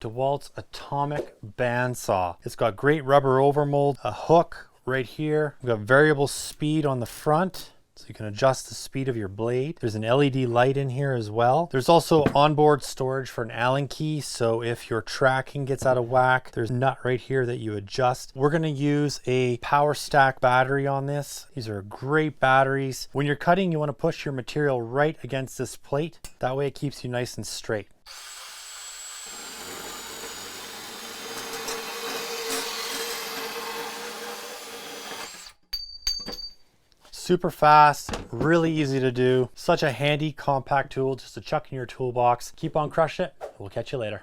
Dewalt's Atomic Bandsaw. It's got great rubber overmold, a hook right here. We've got variable speed on the front, so you can adjust the speed of your blade. There's an LED light in here as well. There's also onboard storage for an Allen key, so if your tracking gets out of whack, there's a nut right here that you adjust. We're gonna use a power stack battery on this. These are great batteries. When you're cutting, you wanna push your material right against this plate. That way it keeps you nice and straight. Super fast, really easy to do. Such a handy, compact tool just to chuck in your toolbox. Keep on crushing it. We'll catch you later.